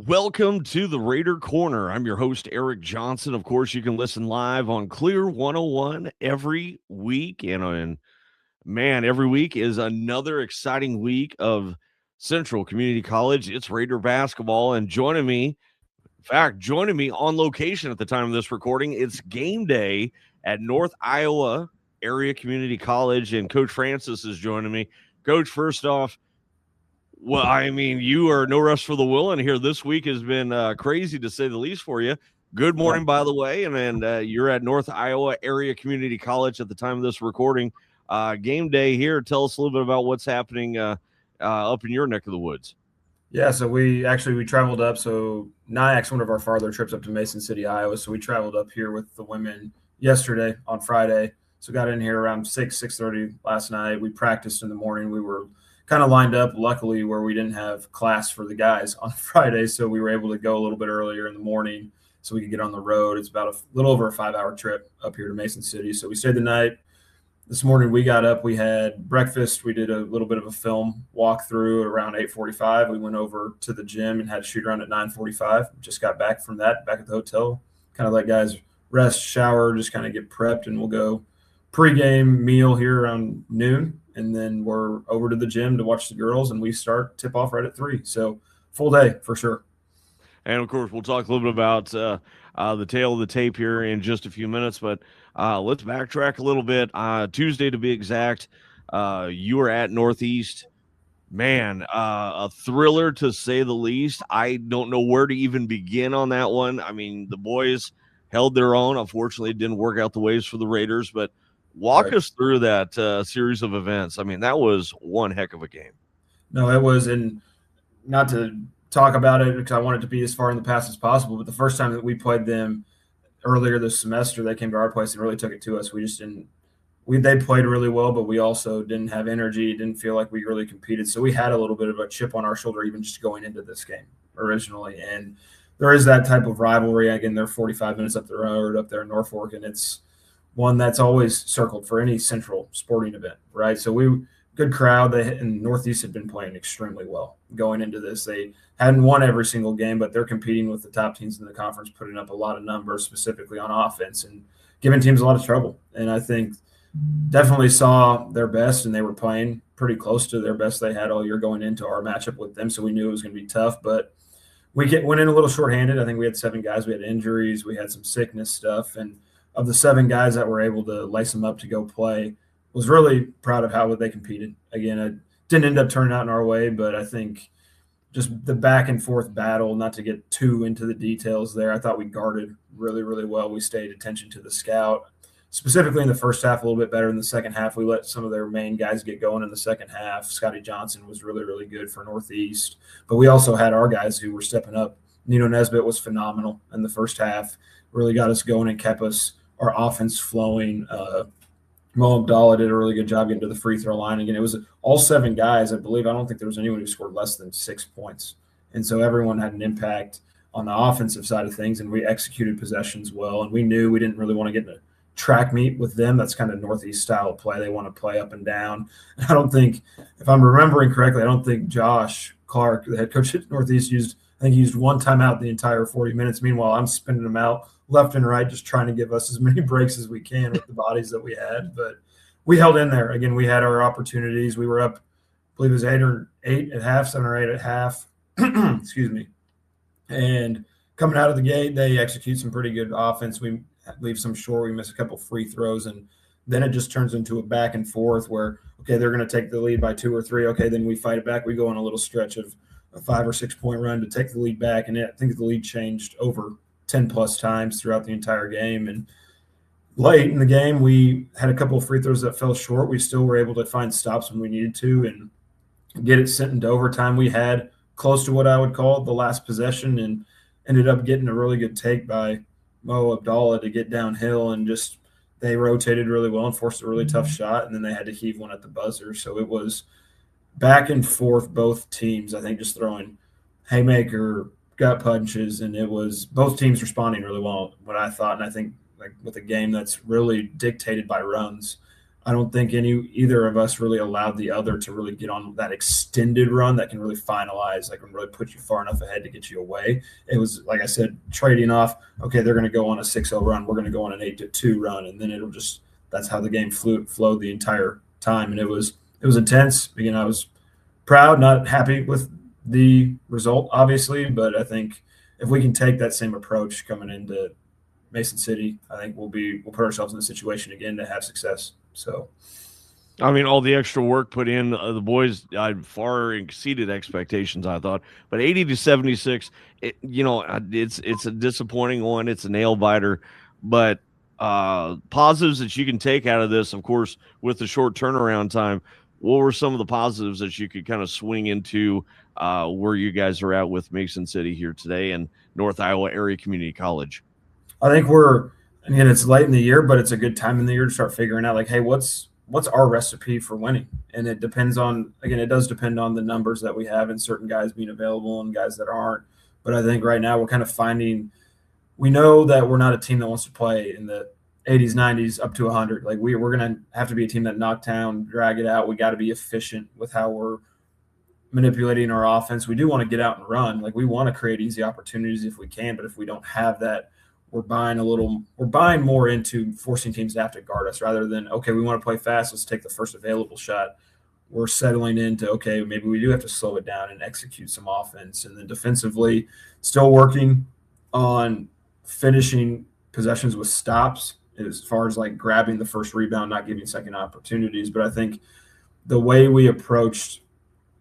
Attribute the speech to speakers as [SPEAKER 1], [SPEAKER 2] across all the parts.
[SPEAKER 1] Welcome to the Raider Corner. I'm your host, Eric Johnson. Of course, you can listen live on Clear 101 every week. And man, every week is another exciting week of Central Community College. It's Raider basketball. And joining me on location at the time of this recording, it's game day at North Iowa Area Community College. And Coach Francis is joining me. Coach, first off, well, I mean, you are no rest for the willing here. This week has been crazy to say the least for you. Good morning, by the way, and you're at North Iowa Area Community College at the time of this recording. Game day here. Tell us a little bit about what's happening up in your neck of the woods.
[SPEAKER 2] Yeah, so we traveled up. So NIAC's one of our farther trips up to Mason City, Iowa. So we traveled up here with the women yesterday on Friday. So got in here around 6:30 last night. We practiced in the morning. We were kind of lined up, luckily, where we didn't have class for the guys on Friday. So we were able to go a little bit earlier in the morning so we could get on the road. It's about a little over a 5-hour trip up here to Mason City. So we stayed the night. This morning we got up, we had breakfast. We did a little bit of a film walkthrough around 8:45. We went over to the gym and had a shoot around at 9:45. Just got back from that, back at the hotel. Kind of let guys rest, shower, just kind of get prepped, and we'll go pregame meal here around noon. And then we're over to the gym to watch the girls, and we start tip off right at 3. So full day for sure.
[SPEAKER 1] And of course, we'll talk a little bit about the tail of the tape here in just a few minutes, but let's backtrack a little bit. Tuesday, to be exact, you were at Northeast. Man, a thriller to say the least. I don't know where to even begin on that one. I mean, the boys held their own. Unfortunately, it didn't work out the ways for the Raiders, but walk us through that series of events. I mean, that was one heck of a game.
[SPEAKER 2] No, it was, and not to talk about it because I want it to be as far in the past as possible, but the first time that we played them earlier this semester, they came to our place and really took it to us. We just didn't – they played really well, but we also didn't have energy, didn't feel like we really competed. So we had a little bit of a chip on our shoulder even just going into this game originally. And there is that type of rivalry. Again, they're 45 minutes up the road up there in Norfolk, and it's one that's always circled for any central sporting event, right? So good crowd. And Northeast had been playing extremely well going into this. They hadn't won every single game, but they're competing with the top teams in the conference, putting up a lot of numbers, specifically on offense, and giving teams a lot of trouble. And I think definitely saw their best, and they were playing pretty close to their best they had all year going into our matchup with them. So we knew it was going to be tough, but we went in a little shorthanded. I think we had 7 guys. We had injuries. We had some sickness stuff. And of the 7 guys that were able to lace them up to go play, was really proud of how they competed. Again, it didn't end up turning out in our way, but I think just the back and forth battle, not to get too into the details there, I thought we guarded really, really well. We stayed attention to the scout, specifically in the first half, a little bit better in the second half. We let some of their main guys get going in the second half. Scotty Johnson was really, really good for Northeast, but we also had our guys who were stepping up. Nino Nesbitt was phenomenal in the first half, really got us going and kept our offense flowing. Mo Abdallah did a really good job getting to the free throw line. Again, it was all 7 guys, I believe. I don't think there was anyone who scored less than 6 points. And so everyone had an impact on the offensive side of things, and we executed possessions well. And we knew we didn't really want to get in a track meet with them. That's kind of Northeast style of play. They want to play up and down. And I don't think, if I'm remembering correctly, I don't think Josh Clark, the head coach at Northeast, used one timeout the entire 40 minutes. Meanwhile, I'm spinning them out left and right, just trying to give us as many breaks as we can with the bodies that we had. But we held in there. Again, we had our opportunities. We were up, I believe it was 8 at half, 7 or 8 at half. Excuse me. And coming out of the gate, they execute some pretty good offense. We leave some short. We miss a couple free throws. And then it just turns into a back and forth where, okay, they're going to take the lead by 2 or 3. Okay, then we fight it back. We go on a little stretch of a 5 or 6 point run to take the lead back. And I think the lead changed over 10 plus times throughout the entire game. And late in the game, we had a couple of free throws that fell short. We still were able to find stops when we needed to and get it sent into overtime. We had close to what I would call the last possession and ended up getting a really good take by Mo Abdallah to get downhill, and just they rotated really well and forced a really tough shot, and then they had to heave one at the buzzer. So it was back and forth, both teams, I think, just throwing haymaker gut punches, and it was both teams responding really well, what I thought. And I think, like, with a game that's really dictated by runs, I don't think either of us really allowed the other to really get on that extended run that can really finalize, like can really put you far enough ahead to get you away. It was, like I said, trading off. Okay, they're going to go on a 6-0 run. We're going to go on an 8-2 run, and then it'll just, that's how the game flowed the entire time, and it was intense. Again, I was proud, not happy with the result, obviously, but I think if we can take that same approach coming into Mason City, I think we'll put ourselves in a situation again to have success. So,
[SPEAKER 1] I mean, all the extra work put in, the boys far exceeded expectations, I thought. But 80-76, it's a disappointing one. It's a nail biter, but positives that you can take out of this, of course, with the short turnaround time. What were some of the positives that you could kind of swing into where you guys are at with Mason City here today and North Iowa Area Community College?
[SPEAKER 2] I think again, it's late in the year, but it's a good time in the year to start figuring out, like, hey, what's our recipe for winning? And it depends on, again, it does depend on the numbers that we have and certain guys being available and guys that aren't. But I think right now we're kind of finding, we know that we're not a team that wants to play in the 80s, 90s up to 100. Like we're going to have to be a team that knock down, drag it out. We got to be efficient with how we're manipulating our offense. We do want to get out and run. Like we want to create easy opportunities if we can, but if we don't have that, we're buying more into forcing teams to have to guard us rather than, okay, we want to play fast, let's take the first available shot. We're settling into, okay, maybe we do have to slow it down and execute some offense. And then defensively, still working on finishing possessions with stops as far as like grabbing the first rebound, not giving second opportunities. But I think the way we approached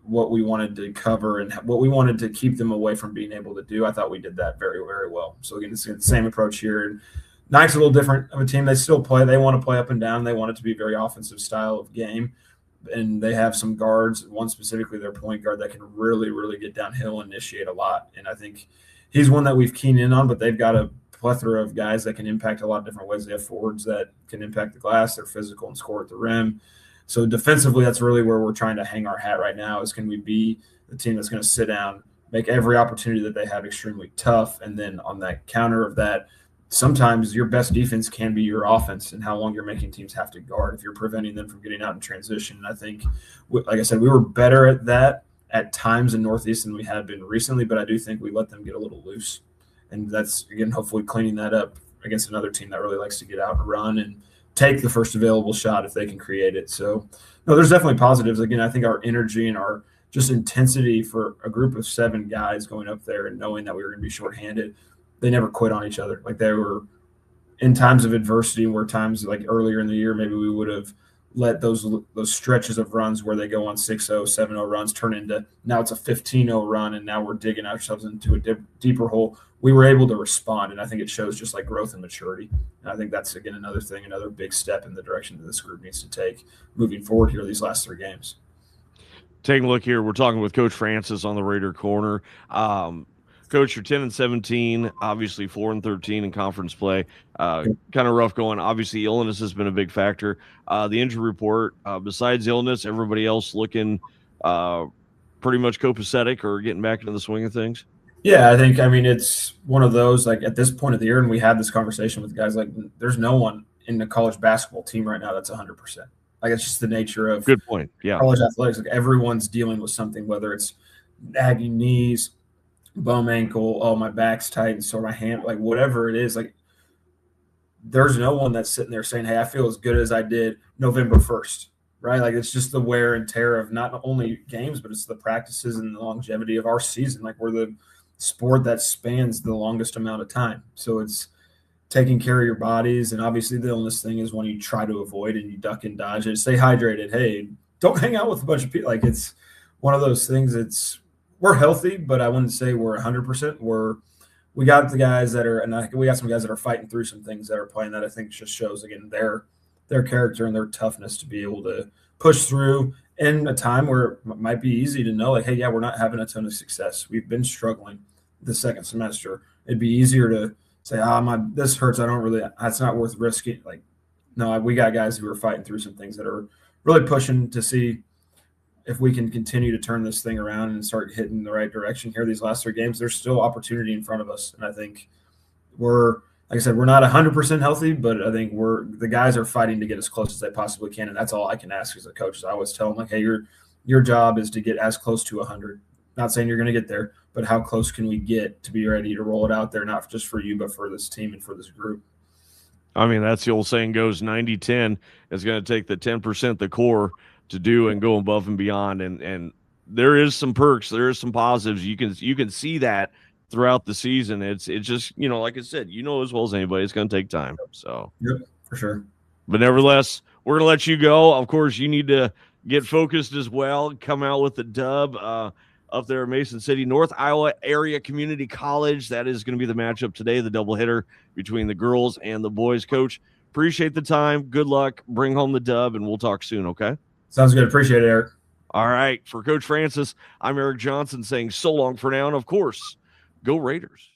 [SPEAKER 2] what we wanted to cover and what we wanted to keep them away from being able to do, I thought we did that very, very well. So again, it's the same approach here. And Nike's a little different of a team. They still play. They want to play up and down. They want it to be a very offensive style of game. And they have some guards, one specifically their point guard, that can really, really get downhill and initiate a lot. And I think he's one that we've keyed in on, but they've got a plethora of guys that can impact a lot of different ways. They have forwards that can impact the glass. They're physical and score at the rim. So defensively, that's really where we're trying to hang our hat right now, is can we be the team that's going to sit down, make every opportunity that they have extremely tough, and then on that counter of that, sometimes your best defense can be your offense and how long you're making teams have to guard if you're preventing them from getting out in transition. And I think, like I said, we were better at that at times in Northeast than we had been recently, but I do think we let them get a little loose. And that's, again, hopefully cleaning that up against another team that really likes to get out and run and take the first available shot if they can create it. So, no, there's definitely positives. Again, I think our energy and our just intensity for a group of 7 guys going up there and knowing that we were going to be shorthanded, they never quit on each other. Like they were in times of adversity, where times like earlier in the year, maybe we would have let those stretches of runs where they go on 6-0, 7-0 runs turn into, now it's a 15-0 run, and now we're digging ourselves into a deeper hole. We were able to respond, and I think it shows just like growth and maturity. And I think that's, again, another thing, another big step in the direction that this group needs to take moving forward here these last 3 games.
[SPEAKER 1] Taking a look here, we're talking with Coach Francis on the Raider Corner. Coach, you're 10-17, obviously 4-13 in conference play. Kind of rough going. Obviously, illness has been a big factor. The injury report, besides illness, everybody else looking pretty much copacetic or getting back into the swing of things?
[SPEAKER 2] Yeah, I mean, it's one of those, like at this point of the year, and we had this conversation with guys, like there's no one in the college basketball team right now that's 100%. Like it's just the nature of
[SPEAKER 1] good point. Yeah,
[SPEAKER 2] college athletics. Like everyone's dealing with something, whether it's nagging knees, bum ankle, oh, my back's tight, and so my hand, like whatever it is, like there's no one that's sitting there saying, hey, I feel as good as I did November 1st, right? Like it's just the wear and tear of not only games, but it's the practices and the longevity of our season. Like we're the sport that spans the longest amount of time. So it's taking care of your bodies. And obviously the illness thing is one you try to avoid and you duck and dodge it. Stay hydrated. Hey, don't hang out with a bunch of people. Like it's one of those things. We're healthy, but I wouldn't say we're 100%. We got the guys that are, and we got some guys that are fighting through some things that are playing, that I think just shows, again, their character and their toughness to be able to push through in a time where it might be easy to know, like, hey, yeah, we're not having a ton of success. We've been struggling the second semester. It'd be easier to say, this hurts. That's not worth risking. Like, no, we got guys who are fighting through some things that are really pushing to see if we can continue to turn this thing around and start hitting the right direction here these last 3 games. There's still opportunity in front of us. And I think like I said, we're not 100% healthy, but I think the guys are fighting to get as close as they possibly can, and that's all I can ask as a coach. I always tell them, like, hey, your job is to get as close to 100. Not saying you're going to get there, but how close can we get to be ready to roll it out there, not just for you, but for this team and for this group.
[SPEAKER 1] I mean, that's the old saying goes 90-10. It's going to take the 10%, the core, to do and go above and beyond. And there is some perks, there is some positives. You can see that throughout the season. It's just, like I said, as well as anybody, it's going to take time. So,
[SPEAKER 2] yep, for sure.
[SPEAKER 1] But nevertheless, we're going to let you go. Of course, you need to get focused as well. Come out with the dub up there at Mason City, North Iowa Area Community College. That is going to be the matchup today, the doubleheader between the girls and the boys. Coach, appreciate the time. Good luck. Bring home the dub, and we'll talk soon, okay?
[SPEAKER 2] Sounds good. Appreciate it, Eric.
[SPEAKER 1] All right. For Coach Francis, I'm Eric Johnson saying so long for now. And, of course, go Raiders.